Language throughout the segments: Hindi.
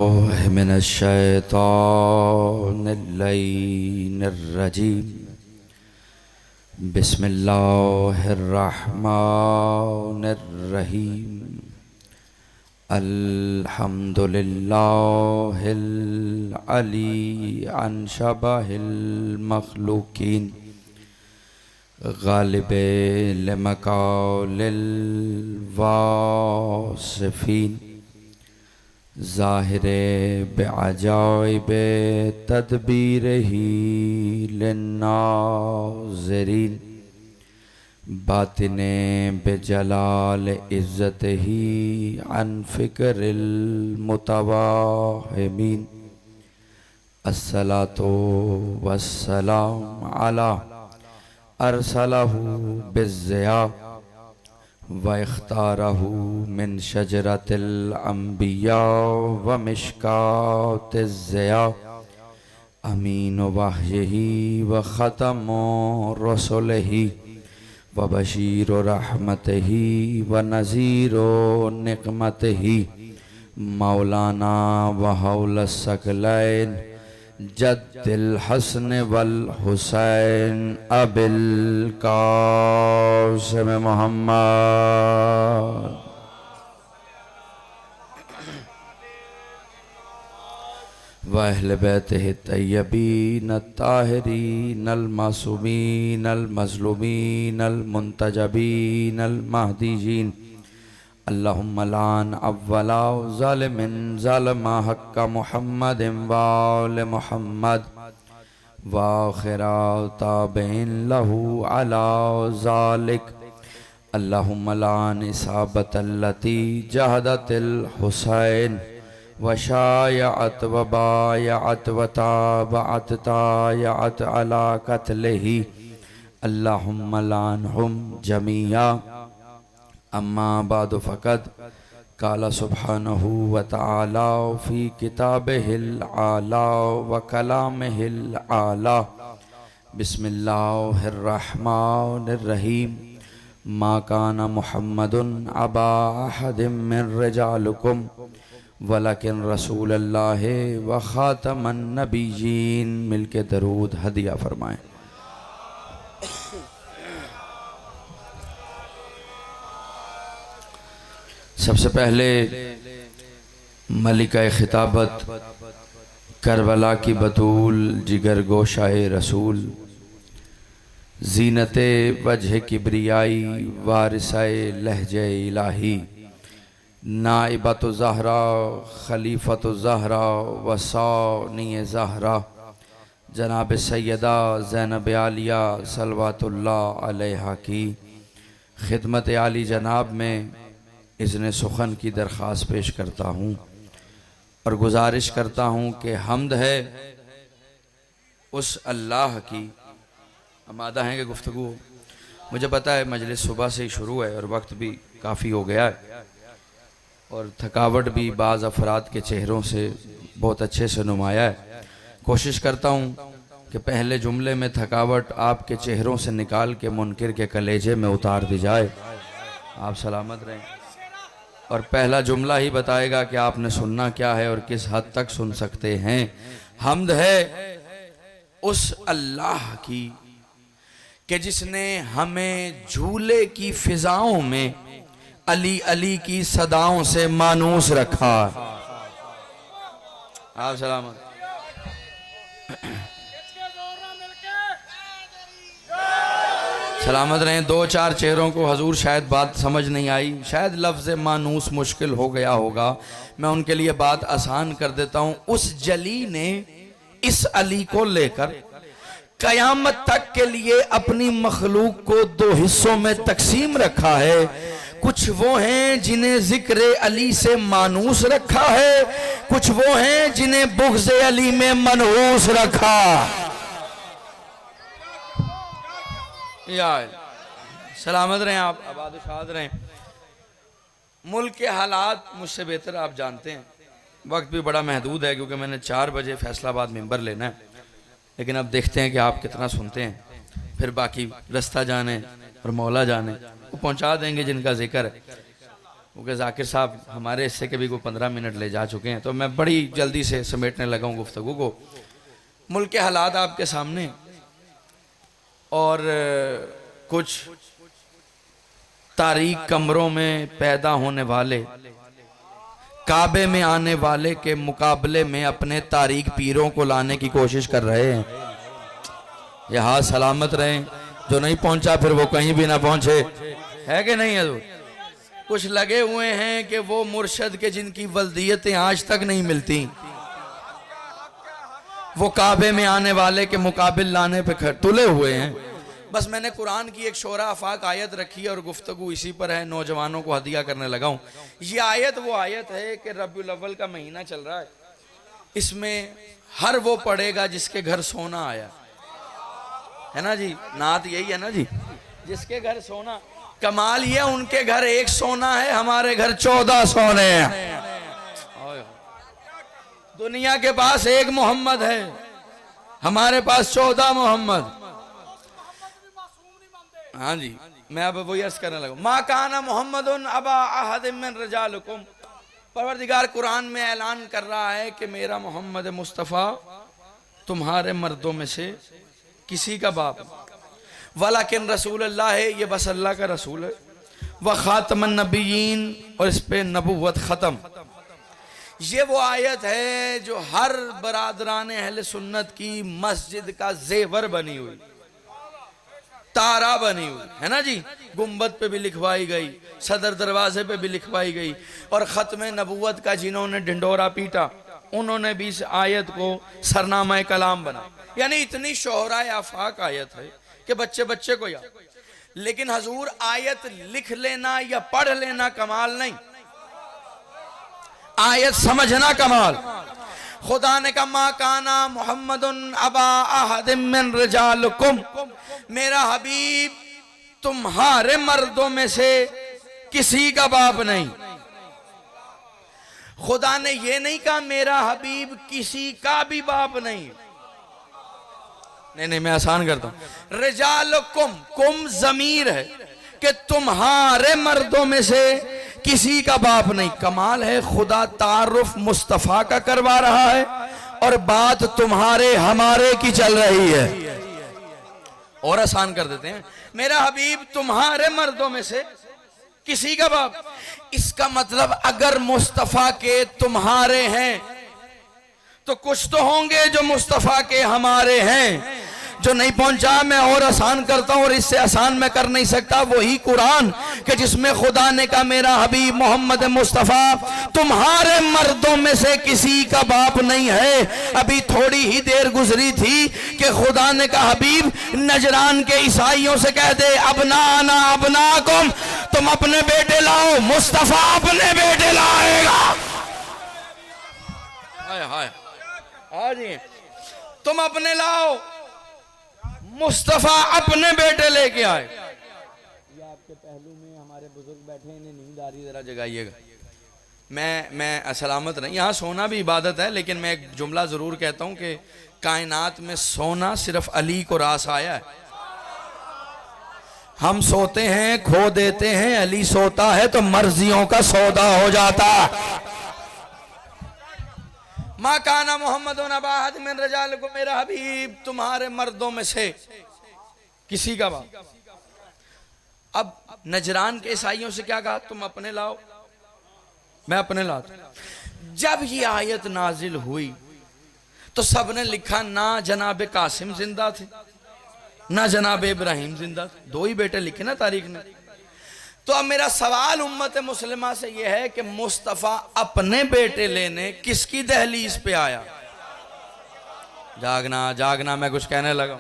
मिनश्शैतानिर्रजीम बिस्मिल्लाहिर्रहमानिर्रहीम अल्हम्दुलिल्लाहिल अली अन शबहिल मखलूकीन गालिबे लिमकालिल वासिफीन ज़ाहिरे बेअजाइबे तदबीरही लिन्नाज़िरीन बातिने बेजलाल इज़्ज़तही अन फ़िक्रिल मुतवाहिमीन अस्सलातु वस्सलाम अला अरसलहु बिज़्ज़िया व इख्तारहु मिन शजरतिल अंबिया व मिशकातिज़ ज़िया अमीन वहयही व ख़तमु रसूलिही व बशीर रहमतिही व नज़ीर निक़मतिही मौलाना व हौल सकलैन जद्दिल हसन वल हुसैन अबिल कासिम मोहम्मद व अहले बैतिहि तय्यबीन अत्ताहिरीन अल मासूमीन अल मज़लूमीन अल मुंतजबीन अल महदीयीन अल्लाहुम्मा लान अव्वला ज़ालिमिन ज़लमा हक्का मुहम्मदिन व आले मुहम्मद व आखिरा ताबिईन लहू अला ज़ालिक अल्लाहुम्मा लान इसाबतल्लती जहदतिल हुसैन व शायअत व बायअत व ताबअत तायअत अला क़त्लिही अल्लाहुम्मा लानहुम जमीआ अम्मा बाद फ़क़द क़ाल सुब्हानहु व तआला फ़ी किताबिहिल आला व कलामिहिल आला बिस्मिल्लाहिर्रहमानिर्रहीम मा काना मुहम्मदुन अबा अहदिम मिन रिजालिकुम वलकिन रसूलुल्लाहि व ख़ातमन नबिय्यीन। मिलके दरूद हदिया फरमाएं। सबसे पहले मलिका खिताबत करबला की बतूल जिगर गोशाए रसूल ज़ीनते वजह किब्रियाई वारिसाए लहजे इलाही नाइबतु ज़हरा खलीफतु ज़हरा वसानी ज़हरा जनाब सैयदा ज़ैनब आलिया सलवातुल्लाह अलैहा की खिदमत आली जनाब में इज़्न सुखन की दरख्वास्त पेश करता हूँ और गुजारिश करता हूँ कि हम्द है उस अल्लाह की। आमादा हैं कि गुफ्तगू? मुझे पता है मजलिस सुबह से ही शुरू है और वक्त भी काफ़ी हो गया है और थकावट भी बाज़ अफराद के चेहरों से बहुत अच्छे से नुमाया है। कोशिश करता हूँ कि पहले जुमले में थकावट आपके चेहरों से निकाल के मुनकिर के कलेजे में उतार दी जाए। आप सलामत रहें। और पहला जुमला ही बताएगा कि आपने सुनना क्या है और किस हद तक सुन सकते हैं। हम्द है उस अल्लाह की कि जिसने हमें झूले की फिजाओं में अली अली की सदाओं से मानूस रखा। आप सलामत। सलामत रहें। दो चार चेहरों को हजूर शायद बात समझ नहीं आई, शायद लफ्ज़ मानूस मुश्किल हो गया होगा। मैं उनके लिए बात आसान कर देता हूँ। उस जली ने इस अली को लेकर कयामत तक के लिए अपनी मखलूक को दो हिस्सों में तकसीम रखा है। कुछ वो हैं जिन्हें जिक्र अली से मानूस रखा है, कुछ वो हैं जिन्हें बुग़्ज़ अली में मनहूस रखा। सलामत रहें आप, आबाद शाद रहें। मुल्क के हालात मुझसे बेहतर आप जानते हैं। वक्त भी बड़ा महदूद है क्योंकि मैंने 4 बजे फैसलाबाद मिंबर लेना है, लेकिन अब देखते हैं कि आप कितना सुनते हैं। फिर बाकी रास्ता जाने और मौला जाने, वो पहुंचा देंगे जिनका जिक्र है। क्योंकि जाकिर साहब हमारे इससे के भी कोई 15 मिनट ले जा चुके हैं, तो मैं बड़ी जल्दी से समेटने लगा हूँ गुफ्तगू को। मुल्क के हालात आपके सामने, और कुछ तारीक कमरों में पैदा होने वाले, काबे में आने वाले के मुकाबले में अपने तारीक पीरों को लाने की कोशिश कर रहे हैं। ये हाथ सलामत रहें, जो नहीं पहुंचा फिर वो कहीं भी ना पहुंचे, है कि नहीं हजूर? कुछ लगे हुए हैं कि वो मुर्शद के जिनकी वल्दियतें आज तक नहीं मिलती, वो काबे में आने वाले के मुकाबिल लाने पे तुले हुए हैं। बस मैंने कुरान की एक शोरा आफाक आयत रखी है और गुफ्तगू इसी पर है, नौजवानों को हदिया करने लगा हूँ। ये आयत वो आयत है कि रबीउल अव्वल का महीना चल रहा है, इसमें हर वो पढ़ेगा जिसके घर सोना आया है ना जी, नात यही है ना जी, जिसके घर सोना। कमाल ये उनके घर एक सोना है, हमारे घर 14 सोने हैं। दुनिया के पास एक मोहम्मद है, हमारे पास 14 मोहम्मद। हाँ जी, मैं अब वही अर्ज करने लगा, मा काना मोहम्मदुन अबा अहदिम मिन रिजालिकुम। परवरदिगार कुरान में ऐलान कर रहा है कि मेरा मोहम्मद मुस्तफ़ा तुम्हारे मर्दों में से किसी का बाप, वलाकिन रसूल अल्लाह है, ये बस अल्लाह का रसूल है, व खातमन नबीयीन, और इस पे नबुव्वत खत्म। ये वो आयत है जो हर बरादरान अहले सुन्नत की मस्जिद का जेवर बनी हुई, तारा बनी हुई है ना जी। गुंबद पे भी लिखवाई गई, सदर दरवाजे पे भी लिखवाई गई, और खत्म नबुव्वत का जिन्होंने ढिंडोरा पीटा उन्होंने भी इस आयत को सरनामा कलाम बना। यानी इतनी शोहरा आफाक आयत है कि बच्चे बच्चे को याद। लेकिन हजूर आयत लिख लेना या पढ़ लेना कमाल नहीं, आयत समझना कमाल। खुदा ने कहा मा काना मुहम्मदुन अबा अहदिम मिन रिजालिकुम, मेरा हबीब तुम्हारे मर्दों में से किसी का बाप नहीं। खुदा ने यह नहीं कहा मेरा हबीब किसी का भी बाप नहीं, नहीं, मैं आसान करता हूं। रिजालुकुम, कुम जमीर है कि तुम्हारे मर्दों में से किसी का बाप नहीं। कमाल है, खुदा तारुफ मुस्तफा का करवा रहा है और बात तुम्हारे हमारे की चल रही है। और आसान कर देते हैं, मेरा हबीब तुम्हारे मर्दों में से किसी का बाप। इसका मतलब अगर मुस्तफा के तुम्हारे हैं तो कुछ तो होंगे जो मुस्तफा के हमारे हैं। जो नहीं पहुंचा मैं और आसान करता हूं, और इससे आसान मैं कर नहीं सकता, वही कुरान कि जिसमें खुदा ने कहा मेरा हबीब मोहम्मद मुस्तफ़ा तुम्हारे मर्दों में से किसी का बाप नहीं है। अभी थोड़ी ही देर गुजरी थी कि खुदा ने कहा हबीब नजरान के ईसाइयों से कह दे अबना आना अबना कुम, तुम अपने बेटे लाओ, मुस्तफ़ा अपने बेटे लाएगा। हाय हाय, हाँ जी, तुम अपने लाओ, मुस्तफा अपने बेटे लेके आए। ये आपके पहलू में हमारे बुजुर्ग बैठे हैं, इन्हें नींद आ रही, जरा जगाइएगा। मैं सलामत नहीं, यहाँ सोना भी इबादत है, लेकिन मैं एक जुमला जरूर कहता हूँ कि कायनात में सोना सिर्फ अली को रास आया है। हम सोते हैं, खो देते हैं, अली सोता है तो मर्जियों का सौदा हो जाता। मा काना मोहम्मदुन अबा अहदिम मिन रिजालिकुम, मेरा हबीब तुम्हारे मर्दों में से किसी का बाप। अब नजरान के ईसाइयों से क्या कहा, तुम अपने लाओ, मैं अपने लाता। जब ये आयत नाजिल हुई तो सबने लिखा ना जनाब कासिम जिंदा थे ना जनाब इब्राहिम जिंदा थे, दो ही बेटे लिखे ना तारीख ने। तो अब मेरा सवाल उम्मत मुस्लिमा से यह है कि मुस्तफ़ा अपने बेटे लेने किसकी दहलीज पे आया? जागना जागना, मैं कुछ कहने लगा।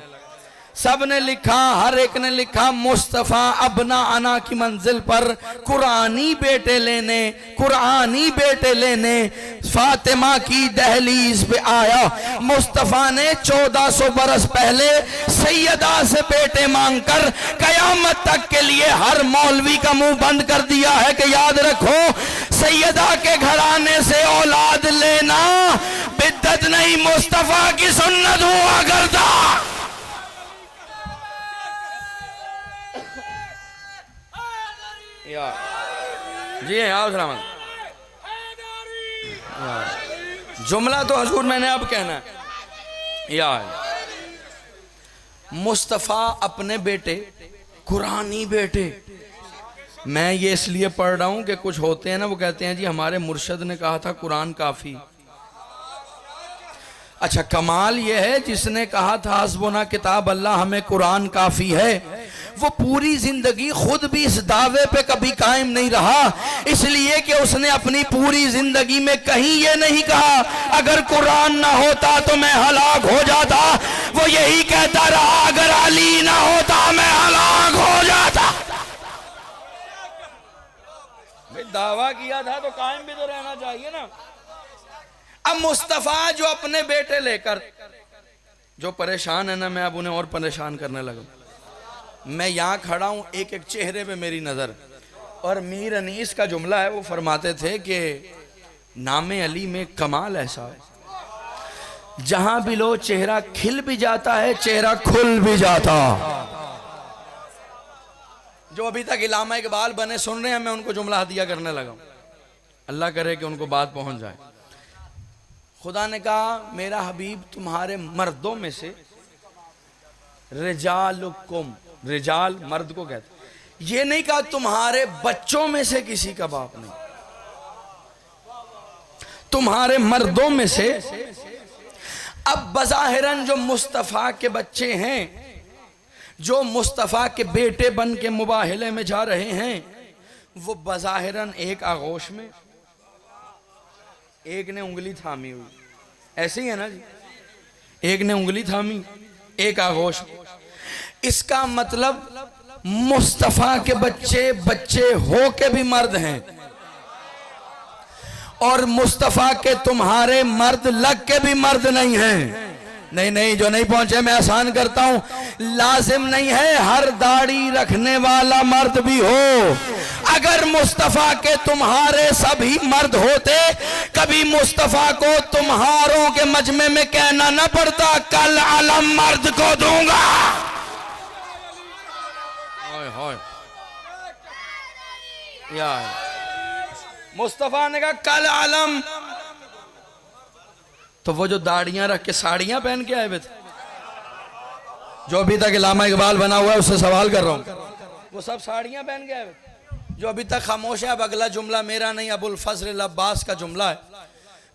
सब ने लिखा, हर एक ने लिखा मुस्तफ़ा अपना आना की मंजिल पर कुरानी बेटे लेने, कुरानी बेटे लेने फातिमा की दहलीज पे आया। मुस्तफ़ा ने 1400 बरस पहले सैयदा से बेटे मांगकर कयामत तक के लिए हर मौलवी का मुंह बंद कर दिया है कि याद रखो सैयदा के घराने से औलाद लेना बिद्दत नहीं, मुस्तफ़ा की सुन्नत हुआ करता। जी आओ सलामत। जुमला तो हजूर मैंने अब कहना है यार। मुस्तफ़ा अपने बेटे कुरानी बेटे, मैं ये इसलिए पढ़ रहा हूं कि कुछ होते हैं ना, वो कहते हैं जी हमारे मुर्शद ने कहा था कुरान काफी। अच्छा, कमाल ये है जिसने कहा था हस्बुना किताब अल्लाह, हमें कुरान काफी है, वो पूरी जिंदगी खुद भी इस दावे पे कभी कायम नहीं रहा, इसलिए कि उसने अपनी पूरी जिंदगी में कहीं ये नहीं कहा अगर कुरान ना होता तो मैं हलाक हो जाता। वो यही कहता रहा अगर अली ना होता मैं हलाक हो जाता। भाई दावा किया था तो कायम भी तो रहना चाहिए ना। अब मुस्तफ़ा जो अपने बेटे लेकर जो परेशान है ना, मैं अब उन्हें और परेशान करने लगा। मैं यहां खड़ा हूं, एक एक चेहरे पे मेरी नजर, और मीर अनीस का जुमला है, वो फरमाते थे कि नामे अली में कमाल ऐसा है जहां भी लो चेहरा खिल भी जाता है, चेहरा खुल भी जाता। जो अभी तक इलामा इकबाल बने सुन रहे हैं, मैं उनको जुमला हदिया करने लगा। अल्लाह करे कि उनको बात पहुंच जाए। खुदा ने कहा मेरा हबीब तुम्हारे मर्दों में से, रिजालुकुम, रिजाल मर्द को कहते, ये नहीं कहा तुम्हारे बच्चों में से किसी का बाप नहीं, तुम्हारे मर्दों में से। अब बज़ाहिरन जो मुस्तफ़ा के बच्चे हैं, जो मुस्तफ़ा के बेटे बन के मुबाहिले में जा रहे हैं, वो बज़ाहिरन एक आगोश में, एक ने उंगली थामी हुई, ऐसे ही है ना जी, एक ने उंगली थामी एक आगोश। इसका मतलब मुस्तफ़ा के बच्चे बच्चे हो के भी मर्द हैं, और मुस्तफ़ा के तुम्हारे मर्द लग के भी मर्द नहीं हैं। नहीं नहीं, जो नहीं पहुंचे मैं आसान करता हूं, लाजिम नहीं है हर दाढ़ी रखने वाला मर्द भी हो। अगर मुस्तफ़ा के तुम्हारे सभी मर्द होते, कभी मुस्तफ़ा को तुम्हारों के मजमे में कहना न पड़ता कल अलम मर्द को दूंगा। यार मुस्तफ़ा ने कहा कल अलम, तो वो जो दाढ़ियां रख के साड़ियां पहन के आए हुए थे, जो अभी तक इलामा इकबाल बना हुआ है उससे सवाल कर रहा हूं, वो सब साड़ियां पहन के आए हुए जो अभी तक खामोश है। अब अगला जुमला मेरा नहीं, अबुल फजल अब्बास का जुमला है।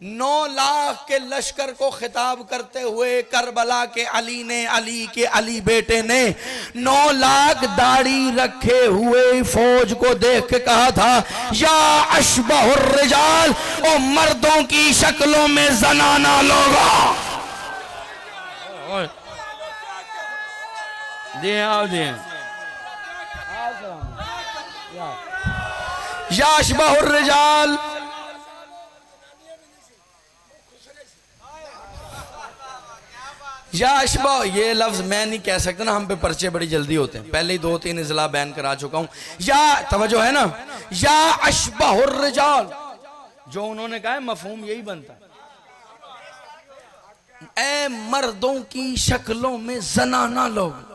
9 लाख के लश्कर को खिताब करते हुए करबला के अली ने, अली के अली बेटे ने 9 लाख दाढ़ी रखे हुए फौज को देख के कहा था या अशबहुर रिजाल, ओ मर्दों की शक्लों में जनाना लोगा। या अशबहुर रिजाल, या अशबा, ये लफ्ज मैं नहीं कह सकता ना, हम पे पर्चे बड़ी जल्दी होते हैं, पहले ही 2-3 इजला बैन करा चुका हूं। या तवज्जो है ना, या अशबहुर रिजाल, जो उन्होंने कहा है मफहूम यही बनता है, ए मर्दों की शक्लों में जनाना लोग।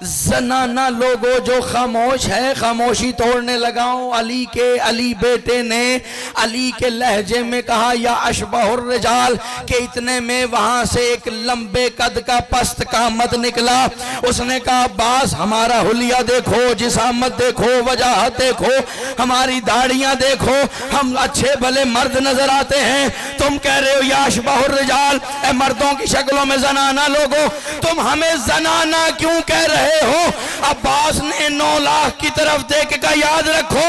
जनाना लोगों जो खामोश है, खामोशी तोड़ने लगाओ। अली के अली बेटे ने अली के लहजे में कहा या अशबहुर रिजाल, के इतने में वहां से एक लंबे कद का पस्त का मत निकला। उसने कहा अब्बास हमारा हुलिया देखो, जिसामत देखो, वजाहत देखो, हमारी दाढ़ियां देखो, हम अच्छे भले मर्द नजर आते हैं। तुम कह रहे हो या अशबहुर रिजाल, ए मर्दों की शक्लों में जनाना लोगो, तुम हमें जनाना क्यों कह रहे हो? अब्बास ने 9 लाख की तरफ देख कर याद रखो,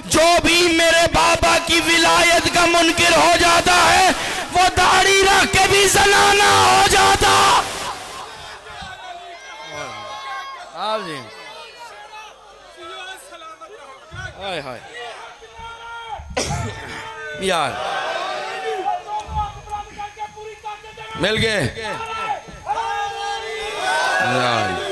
जो भी मेरे बाबा की विलायत का मुनकिर हो जाता है वो दाढ़ी रख के भी जनाना हो जाता। हाय हाय यार मिल गए यार।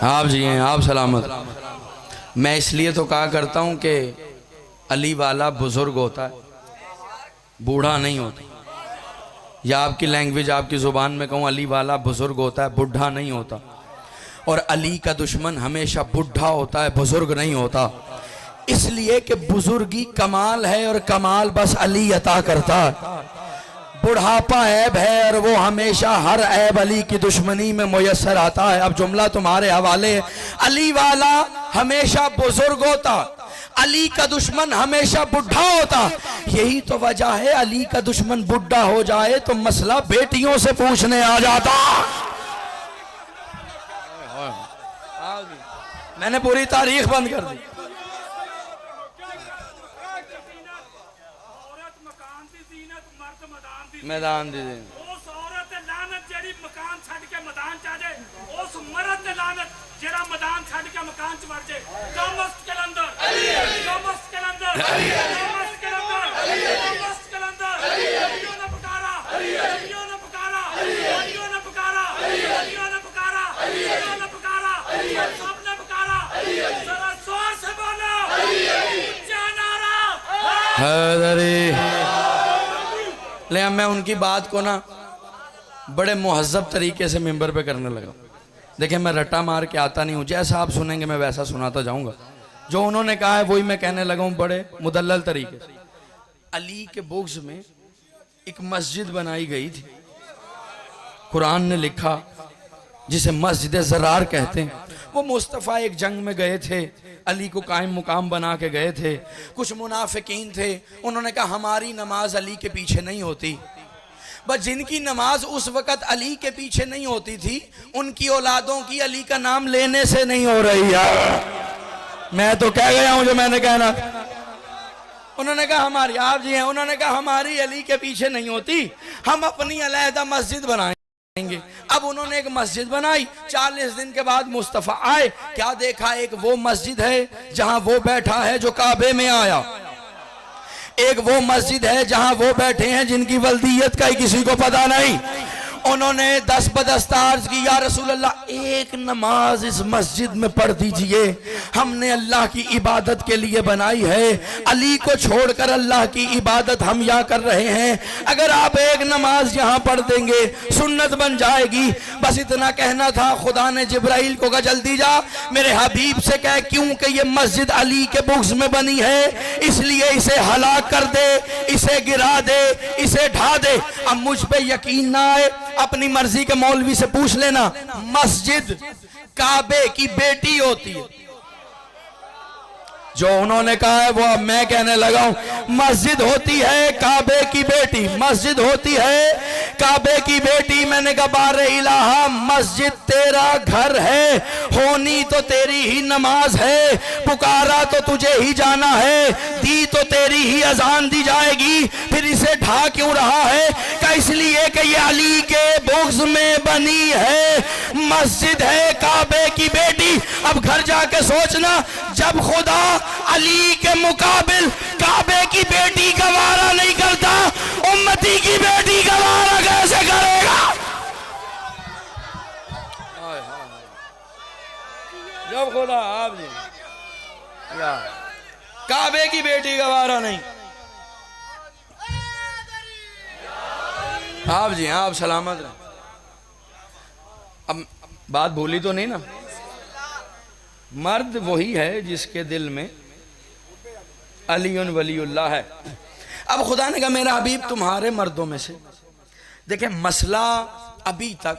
आप जी हैं, आप सलामत। मैं इसलिए तो कहा करता हूँ कि अली वाला बुजुर्ग होता है, बूढ़ा नहीं होता। या आपकी लैंग्वेज, आपकी ज़ुबान में कहूँ, अली वाला बुजुर्ग होता है, बुढ़ा नहीं होता। और अली का दुश्मन हमेशा बुढ़ा होता है, बुजुर्ग नहीं होता। इसलिए कि बुजुर्गी कमाल है और कमाल बस अली अता करता है। बुढ़ापा ऐब है और वो हमेशा हर ऐब अली की दुश्मनी में मुयस्सर आता है। अब जुमला तुम्हारे हवाले है। अली वाला हमेशा बुजुर्ग होता, अली का दुश्मन हमेशा बुढ़ा होता। यही तो वजह है अली का दुश्मन बुढ़ा हो जाए तो मसला बेटियों से पूछने आ जाता। मैंने पूरी तारीख बंद कर दी। मैदान दे दे उस औरत ते लानत जेड़ी मकान छड़ के मैदान च आ जाए, उस मर्द ते लानत जेड़ा मैदान छड़ के मकान च मर जाए। दमश्क के अंदर दमश्क के अंदर दमश्क के अंदर दमश्क के अंदर अलियों ने पुकारा, अलियों ने पुकारा, अलियों ने पुकारा, अलियों ने पुकारा, अलियों ने पुकारा, सबने पुकारा। जरा जोर से बोलो ऊंचा नारा हैदरी। ले मैं उनकी बात को ना बड़े मुहज़्ज़ब तरीके से मिंबर पे करने लगा। देखिए, मैं रट्टा मार के आता नहीं हूँ, जैसा आप सुनेंगे मैं वैसा सुनाता जाऊंगा। जो उन्होंने कहा है वही मैं कहने लगा हूँ, बड़े मुदल्लल तरीके से। अली के बुग़्ज़ में एक मस्जिद बनाई गई थी, कुरान ने लिखा, जिसे मस्जिद ज़रार कहते हैं। वो मुस्तफ़ा एक जंग में गए थे, अली को कायम मुकाम बना के गए थे। कुछ मुनाफिकीन थे, उन्होंने कहा हमारी नमाज अली के पीछे नहीं होती। बस जिनकी नमाज उस वक़्त अली के पीछे नहीं होती थी, उनकी औलादों की अली का नाम लेने से नहीं हो रही यार। मैं तो कह गया हूं जो मैंने कहना। उन्होंने कहा हमारी, आप जी हैं, उन्होंने कहा हमारी अली के पीछे नहीं होती, हम अपनी अलहदा मस्जिद बनाएंगे। अब उन्होंने एक मस्जिद बनाई। 40 दिन के बाद मुस्तफ़ा आए, क्या देखा? एक वो मस्जिद है जहां वो बैठा है जो काबे में आया, एक वो मस्जिद है जहां वो बैठे हैं जिनकी वल्दियत का ही किसी को पता नहीं। उन्होंने 10 बदस्तार की, या रसूल अल्लाह, एक नमाज इस मस्जिद में पढ़ दीजिए, हमने अल्लाह की इबादत के लिए बनाई है, अली को छोड़कर अल्लाह की इबादत हम यहाँ कर रहे हैं, अगर आप एक नमाज यहाँ पढ़ देंगे सुन्नत बन जाएगी। बस इतना कहना था। खुदा ने जिब्राइल को कहा जल्दी जा मेरे हबीब से कह, क्योंकि ये मस्जिद अली के बुग़्ज़ में बनी है, इसलिए इसे हलाक कर दे, इसे गिरा दे, इसे ढा दे। अब मुझ पे यकीन ना आए, अपनी मर्जी के मौलवी से पूछ लेना। मस्जिद काबे की बेटी होती है। जो उन्होंने कहा है वो अब मैं कहने लगा हूं। मस्जिद होती है काबे की बेटी, मस्जिद होती है काबे की बेटी। मैंने कहा बारे इलाहा, मस्जिद तेरा घर है, होनी तो तेरी ही नमाज है, पुकारा तो तुझे ही जाना है, दी तो तेरी ही अजान दी जाएगी, फिर इसे ढा क्यों रहा है? क्या इसलिए कि ये अली के बुग़्ज़ में बनी है, मस्जिद है काबे की बेटी। अब घर जाके सोचना, जब खुदा अली के मुकाबिल काबे की बेटी गवारा नहीं करता, उम्मती की बेटी गवारा कैसे करेगा? जब खुदा आप जी काबे की बेटी गवारा नहीं। आप जी आप सलामत रहे। अब बात भूली तो नहीं ना? मर्द वही है जिसके दिल में अलीउन वलीउल्लाह है। अब खुदा ने कहा मेरा हबीब तुम्हारे मर्दों में से, देखें मसला अभी तक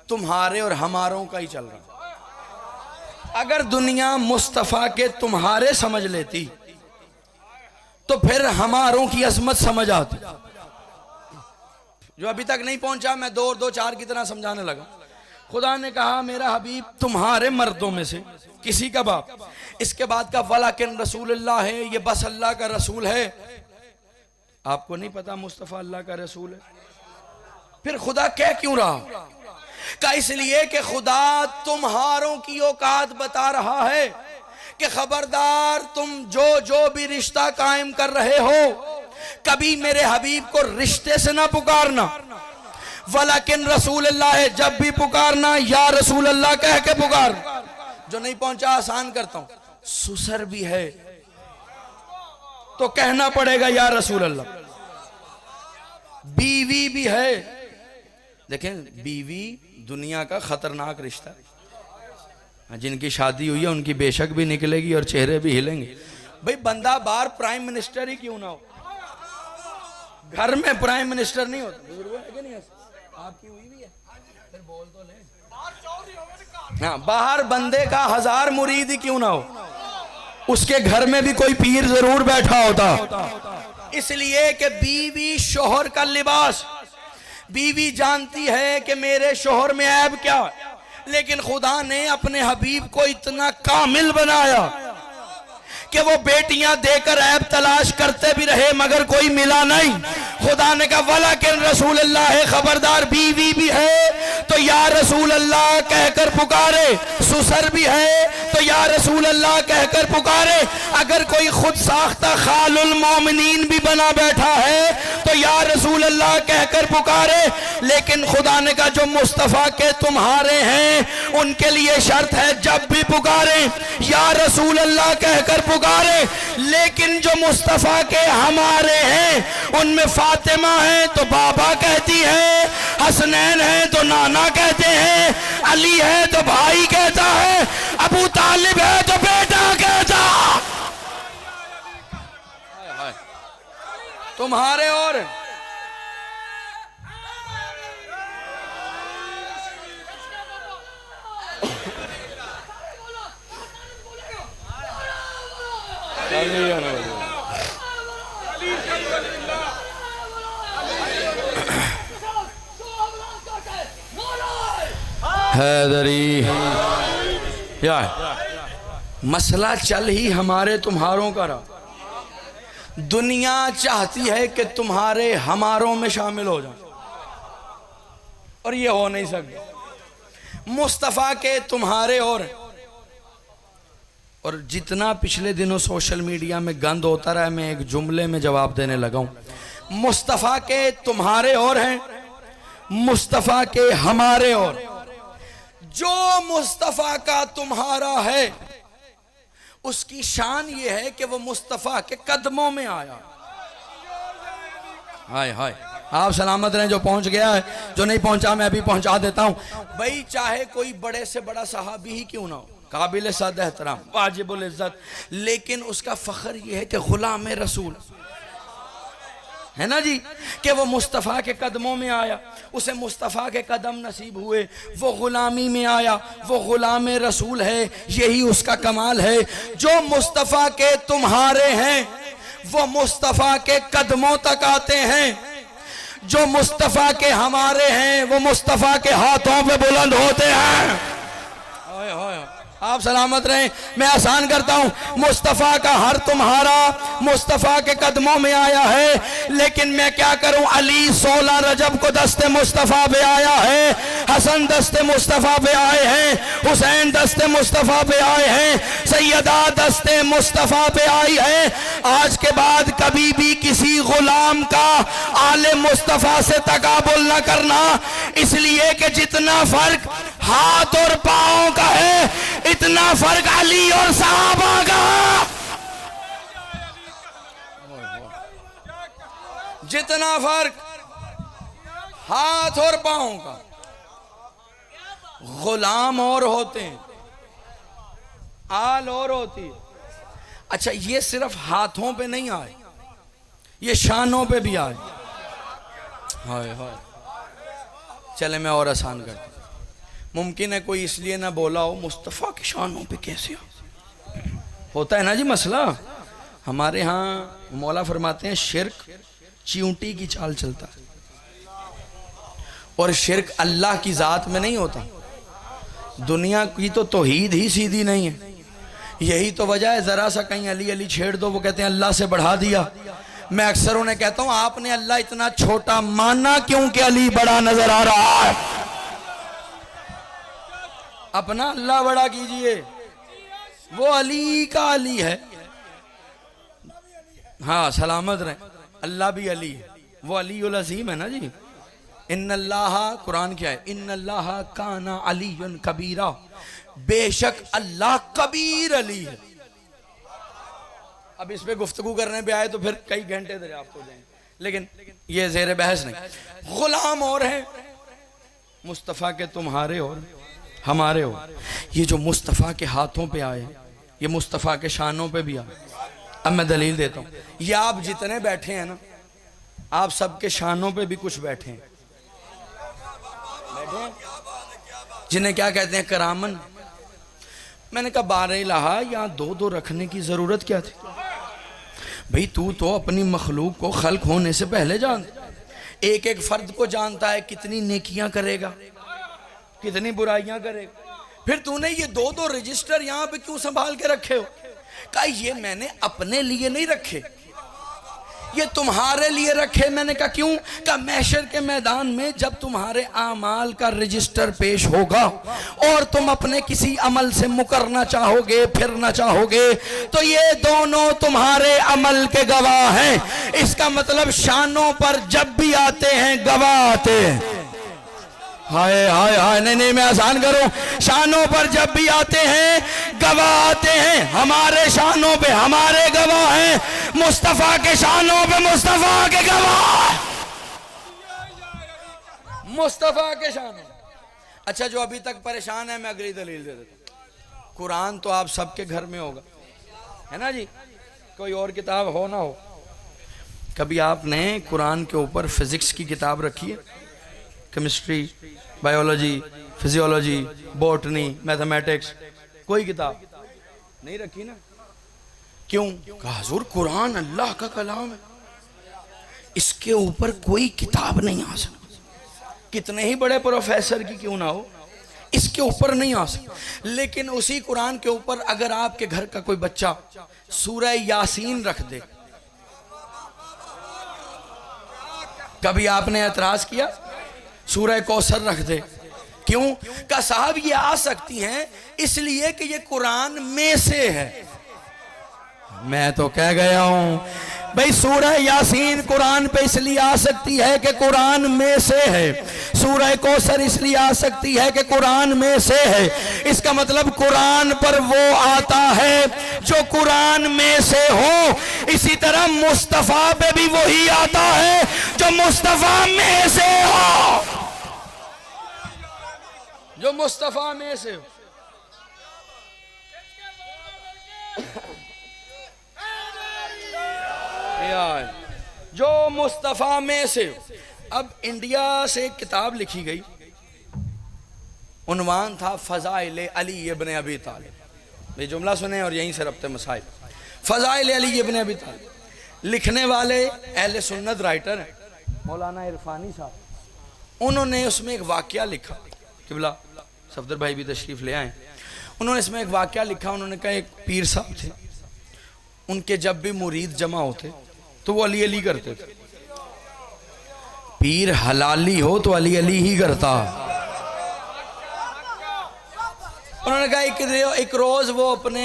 तुम्हारे और हमारों का ही चल रहा। अगर दुनिया मुस्तफ़ा के तुम्हारे समझ लेती तो फिर हमारों की अजमत समझ आती। जो अभी तक नहीं पहुंचा, मैं 2 और 2 4 की तरह समझाने लगा। खुदा ने कहा मेरा हबीब तुम्हारे मर्दों में से किसी का बाप, इसके बाद का वलाकिन रसूलुल्लाह है, ये बस अल्लाह का रसूल है। आपको नहीं पता मुस्तफ़ा अल्लाह का रसूल है? फिर खुदा कह क्यों रहा? का इसलिए कि खुदा तुम्हारों की औकात बता रहा है कि खबरदार, तुम जो भी रिश्ता कायम कर रहे हो, कभी मेरे हबीब को रिश्ते से ना पुकारना। वलाकिन रसूल अल्लाह है, जब भी पुकारना या रसूल अल्लाह कह के पुकार। जो नहीं पहुंचा आसान करता हूं, सुसर भी है तो कहना पड़ेगा या रसूल अल्लाह। बीवी भी है, देखें बीवी दुनिया का खतरनाक रिश्ता है। जिनकी शादी हुई है उनकी बेशक भी निकलेगी और चेहरे भी हिलेंगे। भाई बंदा बाहर प्राइम मिनिस्टर ही क्यों ना हो, घर में प्राइम मिनिस्टर नहीं होता। है कि नहीं? आपकी हुई भी है, फिर बोल तो ले। हाँ, बाहर बंदे का 1000 मुरीद ही क्यों ना हो, उसके घर में भी कोई पीर जरूर बैठा होता। इसलिए कि बीवी शोहर का लिबास, बीवी जानती है कि मेरे शोहर में ऐब क्या, लेकिन खुदा ने अपने हबीब को इतना कामिल बनाया कि वो बेटियां देकर ऐब तलाश करते भी रहे मगर कोई मिला नहीं। खुदा ने कहा वाला के रसूल अल्लाह है, खबरदार बीवी भी है तो या रसूल अल्लाह कहकर पुकारे, सुसर भी है तो या रसूल अल्लाह कहकर पुकारे। अगर कोई खुद साख्ता खालुल मोमिनीन भी बना बैठा है तो या रसूल अल्लाह कहकर पुकारे। लेकिन खुदा ने कहा जो मुस्तफ़ा के तुम्हारे हैं उनके लिए शर्त है जब भी पुकारे या रसूल अल्लाह कहकर पुकारे। लेकिन जो मुस्तफ़ा के हमारे हैं उनमें फातिमा है तो बाबा कहती है, हसनैन है तो नाना कहते हैं, अली है तो भाई कहता है, अबू तालिब है तो बेटा कहता। तुम्हारे और हैदरी या मसला चल ही हमारे तुम्हारों का रहा। दुनिया चाहती है कि तुम्हारे हमारों में शामिल हो जाओ और ये हो नहीं सकता। मुस्तफ़ा के तुम्हारे और जितना पिछले दिनों सोशल मीडिया में गंद होता रहा, मैं एक जुमले में जवाब देने लगा हूं। मुस्तफ़ा के तुम्हारे और हैं, मुस्तफ़ा के हमारे और। जो मुस्तफ़ा का तुम्हारा है उसकी शान ये है कि वो मुस्तफ़ा के कदमों में आया। हाय हाय, आप सलामत रहें। जो पहुंच गया है, जो नहीं पहुंचा मैं अभी पहुंचा देता हूं। भाई चाहे कोई बड़े से बड़ा सहाबी ही क्यों ना हो, काबिल सद एहतराम, वाजिबुल इज्जत, लेकिन उसका फख्र ये है कि गुलाम रसूल है ना जी, कि वो मुस्तफ़ा के कदमों में आया, उसे मुस्तफ़ा के कदम नसीब हुए, वो गुलामी में आया, वो गुलाम रसूल है। यही उसका कमाल है। जो मुस्तफ़ा के तुम्हारे हैं वो मुस्तफ़ा के कदमों तक आते हैं, जो मुस्तफ़ा के हमारे हैं वो मुस्तफ़ा के हाथों पे बुलंद होते हैं। आप सलामत रहें। मैं आसान करता हूं, मुस्तफ़ा का हर तुम्हारा मुस्तफ़ा के कदमों में आया है। लेकिन मैं क्या करूं, अली 16 रजब को दस्ते मुस्तफ़ा पे आया है, हसन दस्ते मुस्तफ़ा पे आए हैं, हुसैन दस्ते मुस्तफ़ा पे आए हैं, सैयदा दस्ते मुस्तफ़ा पे आई है। आज के बाद कभी भी किसी गुलाम का आले मुस्तफ़ा से तकाबुल न करना, इसलिए कि जितना फर्क हाथ और पाँव का है इतना फर्क अली और सहाबा का। जितना फर्क हाथ और पाँव का। गुलाम और होते हैं, आल और होती है। अच्छा, ये सिर्फ हाथों पे नहीं आए, ये शानों पे भी आए। हाय हाय, चले मैं और आसान करता हूं। मुमकिन है कोई इसलिए ना बोला हो मुस्तफ़ा की शानों पे कैसे होता है ना जी मसला। हमारे यहाँ मौला फरमाते हैं शिर्क चींटी की चाल चलता है, और शिर्क अल्लाह की ज़ात में नहीं होता। दुनिया की तो तौहीद ही सीधी नहीं है। यही तो वजह है, ज़रा सा कहीं अली अली छेड़ दो वो कहते हैं अल्लाह से बढ़ा दिया। मैं अक्सर उन्हें कहता हूँ आपने अल्लाह इतना छोटा माना क्योंकि अली बड़ा नजर आ रहा है। अपना अल्लाह बड़ा कीजिए, वो अली का अली है। हाँ सलामत रहे, अल्लाह भी अली है, वो अली उल अज़ीम है ना जी। इन्नल्लाह, कुरान क्या है? इन्नल्लाह काना अलीयुन कबीरा, बेशक अल्लाह कबीर अली है। अब इस पे गुफ्तगू करने पे आए तो फिर कई घंटे दरियाफ्त हो जाएंगे, लेकिन ये ज़ेर बहस नहीं। गुलाम और हैं मुस्तफ़ा के, तुम्हारे और हमारे हो। ये जो मुस्तफ़ा के हाथों पे आए, ये मुस्तफ़ा के शानों पे भी आए। अब मैं दलील देता हूँ, ये आप जितने बैठे हैं ना, आप सबके शानों पे भी कुछ बैठे हैं, जिन्हें क्या कहते हैं? करामन। मैंने कहा बारह इलाहा, यहाँ दो दो रखने की जरूरत क्या थी भाई? तू तो अपनी मखलूक को खल्क होने से पहले जान, एक एक फर्द को जानता है, कितनी नेकियां करेगा, कितनी बुराइयां करेगा। फिर तूने ये दो दो रजिस्टर यहाँ पे क्यों संभाल के रखे हो? कहा ये मैंने अपने लिए नहीं रखे, ये तुम्हारे लिए रखे। मैंने कहा क्यों? कहा महशर के मैदान में जब तुम्हारे आमाल का रजिस्टर पेश होगा और तुम अपने किसी अमल से मुकरना चाहोगे, फिरना चाहोगे, तो ये दोनों तुम्हारे अमल के गवाह हैं। इसका मतलब शानों पर जब भी आते हैं गवाह आते हैं। हाय हाय हाय, नहीं मैं आसान करूं, शानों पर जब भी आते हैं गवाह आते हैं। हमारे शानों पे हमारे गवाह हैं, मुस्तफा के शानों पे मुस्तफा के गवाह, मुस्तफा के शानों। अच्छा, जो अभी तक परेशान है मैं अगली दलील दे देता हूं। कुरान तो आप सबके घर में होगा, है ना जी? कोई और किताब हो ना हो, कभी आपने कुरान के ऊपर फिजिक्स की किताब रखी है? Chemistry, biology, physiology, botany, mathematics, कोई किताब नहीं रखी ना? क्यों? कहा हुजूर कुरान अल्लाह का कलाम है, इसके ऊपर कोई किताब नहीं आ सकती, कितने ही बड़े प्रोफेसर की क्यों ना हो, इसके ऊपर नहीं आ सकती। लेकिन उसी कुरान के ऊपर अगर आपके घर का कोई बच्चा सूरह यासीन रख दे, कभी आपने एतराज किया? सूरह कौसर रख दे, क्यों? का साहब ये आ सकती हैं इसलिए कि ये कुरान में से है। मैं तो कह गया हूं भाई, सूरह यासीन कुरान पे इसलिए आ सकती है कि कुरान में से है, सूरह कौसर इसलिए आ सकती है कि कुरान में से है। इसका मतलब कुरान पर वो आता है जो कुरान में से हो। इसी तरह मुस्तफा पे भी वही आता है जो मुस्तफा में से हो, जो मुस्तफा में से हो। जो मुस्तफा में से। अब इंडिया से एक किताब लिखी गई, उन्वान था फजाइल अली इब्न अबी तालिब। ये जुमला सुने और यहीं से रब्ते मसाइल। फजाइल अली इब्न अबी तालिब लिखने वाले अहले सुन्नत राइटर हैं मौलाना इरफानी साहब। उन्होंने उसमें एक वाकया लिखा, किबला सफदर भाई भी तशरीफ ले आए। उन्होंने इसमें एक वाकया लिखा। उन्होंने कहा एक पीर साहब थे, उनके जब भी मुरीद जमा होते तो वो अली अली करते थे। पीर हलाली हो तो अली अली ही करता। उन्होंने कहा एक रोज वो अपने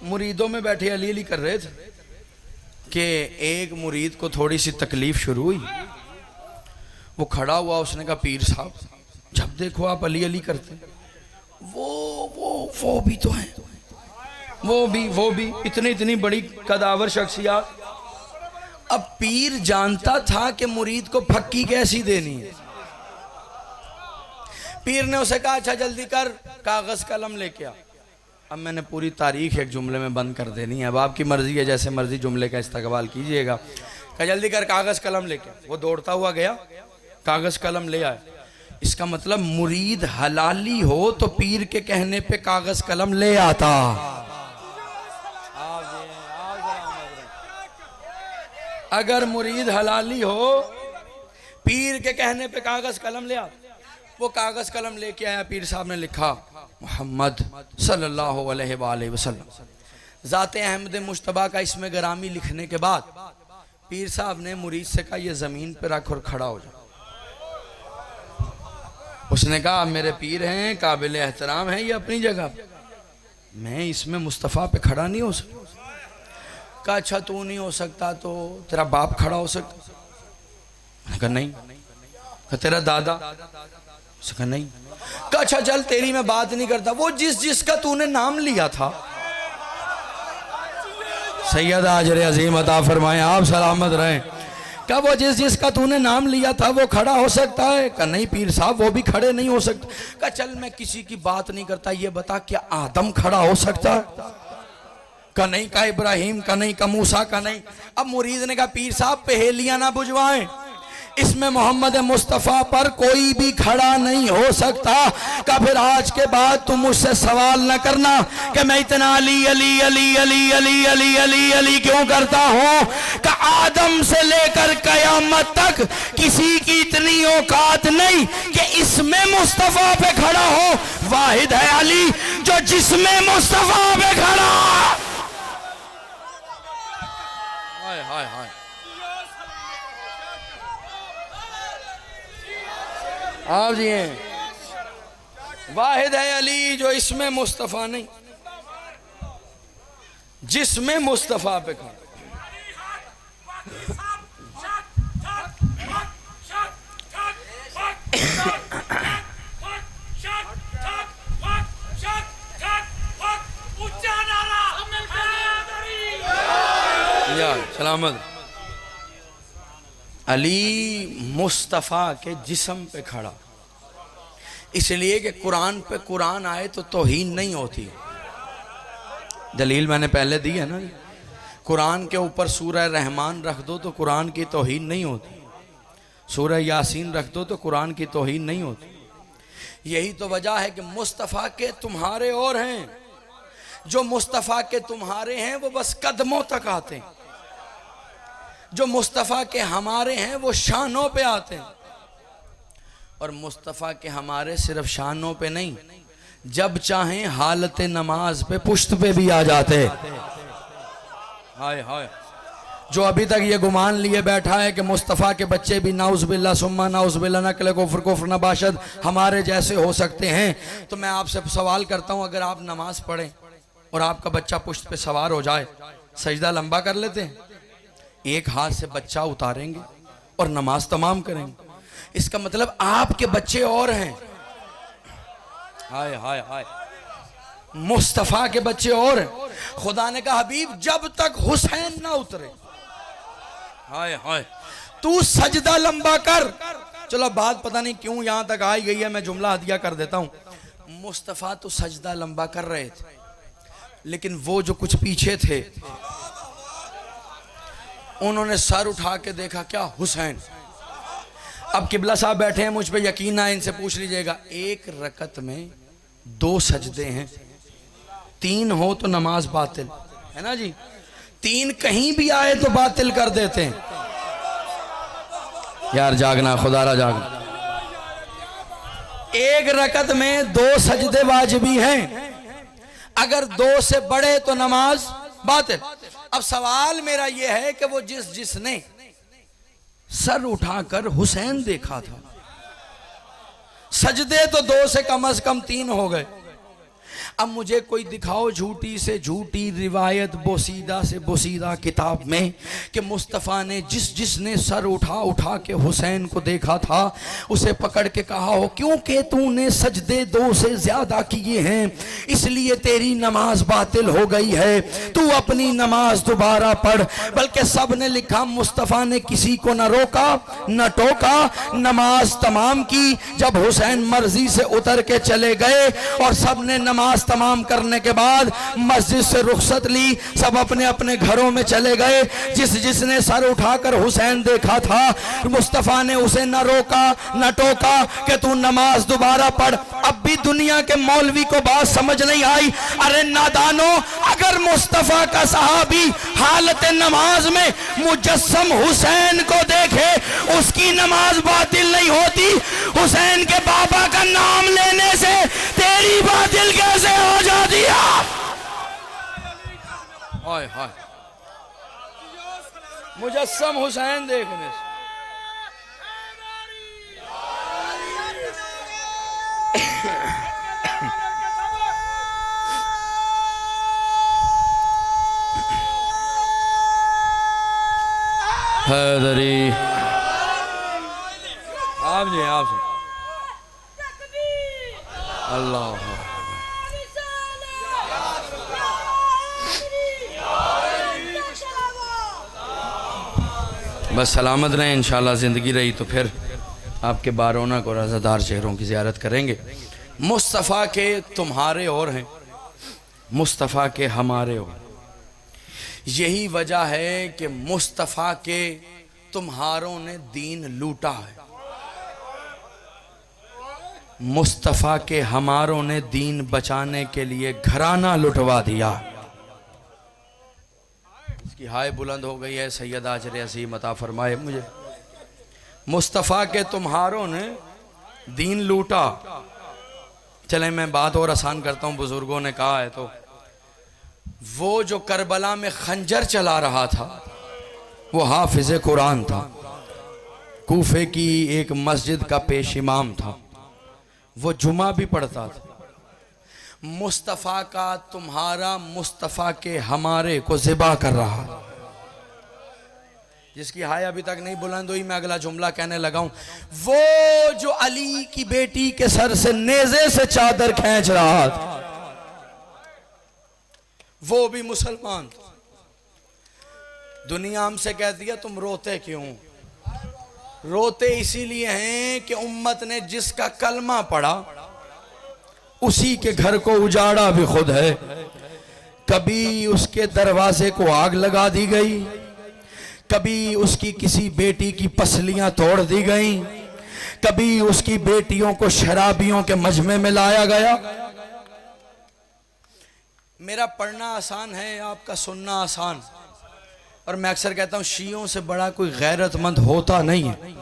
मुरीदों में बैठे अली अली कर रहे थे कि एक मुरीद को थोड़ी सी तकलीफ शुरू हुई। वो खड़ा हुआ, उसने कहा पीर साहब जब देखो आप अली अली करते, वो भी तो है, वो भी इतनी बड़ी कदावर शख्सियत। अब पीर जानता था कि मुरीद को फक्की कैसी देनी है। पीर ने उसे कहा अच्छा जल्दी कर, कागज कलम लेके आ। अब मैंने पूरी तारीख एक जुमले में बंद कर देनी है, अब आपकी मर्जी है, जैसे मर्जी जुमले का इस्तेमाल कीजिएगा। कहा जल्दी कर, कागज कलम लेके आ। वो दौड़ता हुआ गया, कागज कलम ले आया। इसका मतलब मुरीद हलाली हो तो पीर के कहने पे कागज कलम ले आता। अगर मुरीद हलाली हो, पीर के कहने पे कागज कलम ले आता। वो कागज कलम लेके आया, पीर साहब ने लिखा मोहम्मद सल्लल्लाहु अलैहि वसल्लम। ज़ाते अहमद मुश्तबा का इसमें गरामी लिखने के बाद पीर साहब ने मुरीद से कहा ये ज़मीन पे रख और खड़ा हो जा। उसने कहा मेरे पीर हैं, काबिल एहतराम हैं, ये अपनी जगह, मैं इसमें मुस्तफ़ा पे खड़ा नहीं हो सकता। कहा अच्छा तू नहीं हो सकता तो तेरा बाप खड़ा हो सकता? मैंने कहा नहीं। कहा तेरा दादा? उसने कहा नहीं। कहा अच्छा चल तेरी मैं बात नहीं करता, वो जिसका तूने नाम लिया था। सैयद अजर अजीम अता फरमाए, आप सलामत रहें। क्या वो जिसका तूने नाम लिया था वो खड़ा हो सकता है? कहा नहीं पीर साहब, वो भी खड़े नहीं हो सकते। कहा चल मैं किसी की बात नहीं करता, ये बता क्या आदम खड़ा हो सकता है? कहा नहीं। कहा इब्राहिम का नहीं, का मूसा का नहीं। अब मुरीद ने कहा पीर साहब पहेलियां ना बुझवाएं, इसमें मोहम्मद मुस्तफ़ा पर कोई भी खड़ा नहीं हो सकता। का फिर आज के बाद तुम मुझसे सवाल न करना कि मैं इतना अली अली अली अली अली अली अली अली क्यों करता हूँ। का आदम से लेकर कयामत तक किसी की इतनी औकात नहीं कि इसमें मुस्तफ़ा पे खड़ा हो। वाहिद है अली जो जिसमें मुस्तफ़ा पे खड़ा। हाय हाय हाय। आप जी हैं, वाहिद है अली जो इसमें मुस्तफ़ा नहीं, जिसमें मुस्तफ़ा पे खड़ा। सलामत। अली मुस्तफ़ा के जिस्म पे खड़ा, इसलिए कि कुरान पे कुरान आए तो तौहीन नहीं होती। दलील मैंने पहले दी है ना, कुरान के ऊपर सूरह रहमान रख दो तो कुरान की तौहीन नहीं होती, सूरह यासीन रख दो तो कुरान की तौहीन नहीं होती। यही तो वजह है कि मुस्तफ़ा के तुम्हारे और हैं, जो मुस्तफ़ा के तुम्हारे हैं वो बस कदमों तक आते हैं, जो मुस्तफ़ा के हमारे हैं वो शानों पे आते हैं। और मुस्तफ़ा के हमारे सिर्फ शानों पे नहीं, जब चाहें हालत नमाज पे पुश्त पे भी आ जाते। हाय हाय। जो अभी तक ये गुमान लिए बैठा है कि मुस्तफ़ा के बच्चे भी नाउज़बिल्ला सुम्मा नाउज़बिल्ला नकल कुफ्र नबाशद हमारे जैसे हो सकते हैं, तो मैं आपसे सवाल करता हूँ, अगर आप नमाज पढ़ें और आपका बच्चा पुश्त पे सवार हो जाए, सजदा लंबा कर लेते हैं? एक हाथ से बच्चा उतारेंगे और नमाज तमाम करेंगे। इसका मतलब आपके बच्चे और हैं। हाय हाय हाय। मुस्तफ़ा के बच्चे और हैं। खुदा ने कहा हबीब जब तक हुसैन ना उतरे, हाय हाय, तू सजदा लंबा कर। चलो बात पता नहीं क्यों यहां तक आई गई है, मैं जुमला हदिया कर देता हूं। मुस्तफ़ा तो सजदा लंबा कर रहे थे, लेकिन वो जो कुछ पीछे थे उन्होंने सर उठा के देखा, क्या हुसैन। अब किबला साहब बैठे हैं, मुझ पे यकीन है, इनसे पूछ लीजिएगा, एक रकत में 2 सजदे हैं, 3 हो तो नमाज बातिल है ना जी, 3 कहीं भी आए तो बातिल कर देते हैं। यार जागना, खुदारा जागना। एक रकत में 2 सजदे वाजिबी हैं, अगर 2 से बड़े तो नमाज बातिल। अब सवाल मेरा यह है कि वो जिसने सर उठाकर हुसैन देखा था, सजदे तो 2 से कम 3 हो गए। अब मुझे कोई दिखाओ झूठी से झूठी रिवायत, बोसीदा से बोसीदा किताब में कि मुस्तफ़ा ने जिसने सर उठा के हुसैन को देखा था उसे पकड़ के कहा हो क्योंकि तूने सजदे 2 से ज्यादा किए हैं इसलिए तेरी नमाज बातिल हो गई है, तू अपनी नमाज दोबारा पढ़। बल्कि सब ने लिखा मुस्तफ़ा ने किसी को न रोका न टोका, नमाज तमाम की। जब हुसैन मर्जी से उतर के चले गए और सब ने नमाज तमाम करने के बाद मस्जिद से रुखसत ली, सब अपने अपने घरों में चले गए। जिसने सर उठाकर हुसैन देखा था मुस्तफ़ा ने उसे न रोका न टोका कि तू नमाज दोबारा पढ़। अब भी दुनिया के मौलवी को बात समझ नहीं आई। अरे नादानो, अगर मुस्तफ़ा का सहाबी हालत नमाज में मुजस्सम हुसैन को देखे उसकी नमाज बातिल नहीं होती, हुसैन के बाबा का नाम लेने से तेरी बातिल कैसे हो जाती है? हाय हाय, मुजस्सम हुसैन देखने से। हैदरी आप जी आप अल्लाह बस सलामत रहें इंशाल्लाह। ज़िंदगी रही तो फिर आपके बारौनक और रज़ादार चेहरों की ज़ियारत करेंगे। मुस्तफ़ा के तुम्हारे और हैं, मुस्तफ़ा के हमारे और। यही वजह है कि मुस्तफ़ा के तुम्हारों ने दीन लूटा है, मुस्तफ़ा के हमारों ने दीन बचाने के लिए घराना लुटवा दिया। इसकी हाय बुलंद हो गई है, सैयद आजर असीम अता फरमाए मुझे। मुस्तफ़ा के तुम्हारों ने दीन लूटा। चले मैं बात और आसान करता हूँ, बुजुर्गों ने कहा है तो। वो जो करबला में खंजर चला रहा था वो हाफिज़ कुरान था, कूफे की एक मस्जिद का पेश इमाम था, वो जुमा भी पढ़ता था। मुस्तफ़ा का तुम्हारा मुस्तफ़ा के हमारे को ज़िबा कर रहा, जिसकी हाय अभी तक नहीं बुलंद हुई। मैं अगला जुमला कहने लगा हूं। वो जो अली की बेटी के सर से नेज़े से चादर खींच रहा था वो भी मुसलमान था। दुनिया हमसे कहती है तुम रोते क्यों? रोते इसीलिए हैं कि उम्मत ने जिसका कलमा पढ़ा उसी के घर को उजाड़ा भी खुद है। कभी उसके दरवाजे को आग लगा दी गई, कभी उसकी किसी बेटी की पसलियां तोड़ दी गई, कभी उसकी बेटियों को शराबियों के मजमे में लाया गया। मेरा पढ़ना आसान है, आपका सुनना आसान। और मैं अक्सर कहता हूँ शियों से बड़ा कोई गैरतमंद होता नहीं है,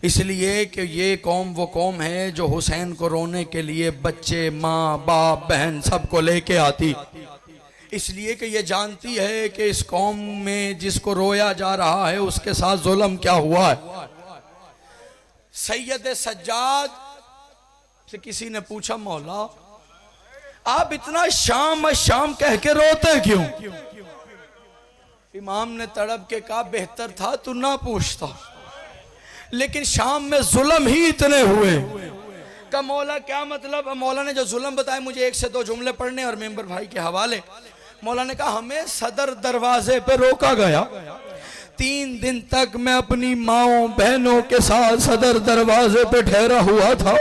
इसलिए कि ये कौम वो कौम है जो हुसैन को रोने के लिए बच्चे, माँ, बाप, बहन सबको लेके आती, इसलिए कि ये जानती है कि इस कौम में जिसको रोया जा रहा है उसके साथ जुल्म क्या हुआ है। सैयद सज्जाद से किसी ने पूछा, मौला आप इतना शाम शाम कह के रोते क्यों? इमाम ने तड़प के कहा, बेहतर था तू ना पूछता, लेकिन शाम में जुल्म ही इतने हुए। का मौला क्या मतलब? मौला ने जो जुल्म बताए, मुझे एक से दो जुमले पढ़ने और मेंबर भाई के हवाले। मौला ने कहा हमें सदर दरवाजे पे रोका गया, 3 दिन तक मैं अपनी माओ बहनों के साथ सदर दरवाजे पे ठहरा हुआ था।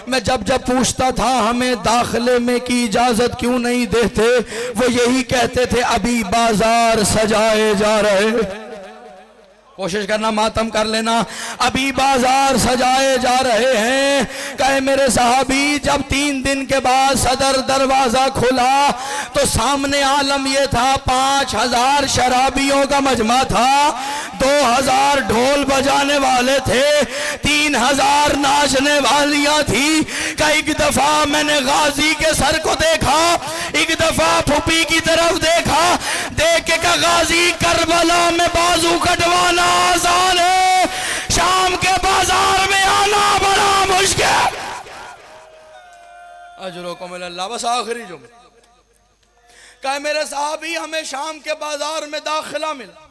मैं जब जब पूछता था हमें दाखिले में की इजाजत क्यों नहीं देते, वो यही कहते थे अभी बाजार सजाए जा रहे। कोशिश करना मातम कर लेना, अभी बाजार सजाए जा रहे हैं। कहे मेरे साहबी जब 3 दिन के बाद सदर दरवाजा खुला तो सामने आलम यह था 5000 शराबियों का मजमा था, 2000 ढोल बजाने वाले थे, 3000 नाचने वालियां थी। का एक दफा मैंने गाजी के सर को देखा, एक दफा फूफी की तरफ देखा, देख के का गाजी करबला में बाजू कटवाना आसान है, शाम के बाजार में आना बड़ा मुश्किल। अजरो को मिला अल्लाह। बस आखिरी जो कहे मेरे साहबी हमें शाम के बाजार में दाखिला मिला।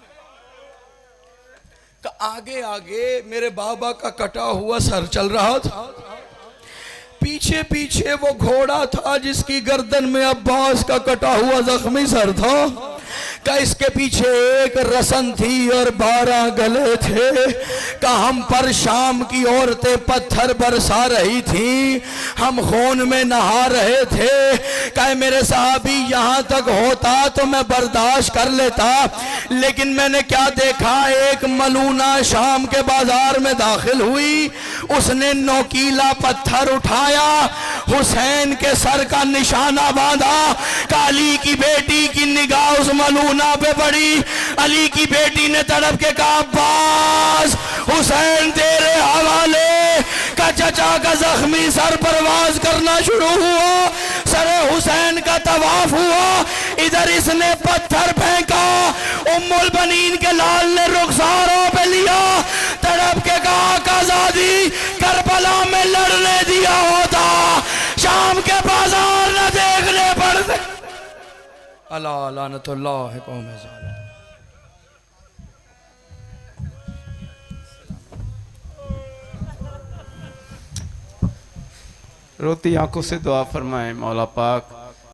आगे आगे मेरे बाबा का कटा हुआ सर चल रहा था, पीछे पीछे वो घोड़ा था जिसकी गर्दन में अब्बास का कटा हुआ जख्मी सर था। का इसके पीछे एक रसन थी और 12 गले थे। का हम पर शाम की औरतें पत्थर बरसा रही थी, हम खून में नहा रहे थे। का मेरे साहबी यहाँ तक होता तो मैं बर्दाश्त कर लेता, लेकिन मैंने क्या देखा, एक मलूना शाम के बाजार में दाखिल हुई, उसने नोकीला पत्थर उठाया, हुसैन के सर का निशाना बांधा। काली की बेटी की निगाह उस मलूना पे पड़ी। अली की बेटी ने तड़प के कहा अब्बास हुसैन तेरे हवाले। का चचा का जख्मी सर परवाज करना शुरू हुआ, सरे हुसैन का तवाफ हुआ। इधर इसने पत्थर फेंका, उम्मुल बनीन के लाल ने रुखसारों पे लिया, तड़प के कहा आजादी करबला में लड़ने दिया होता, शाम के बाजार न देखने पड़ते। अल्लाह लानतुल्लाह कौम ज़ालिम। रोती आंखों से दुआ फरमाएं, मौला पाक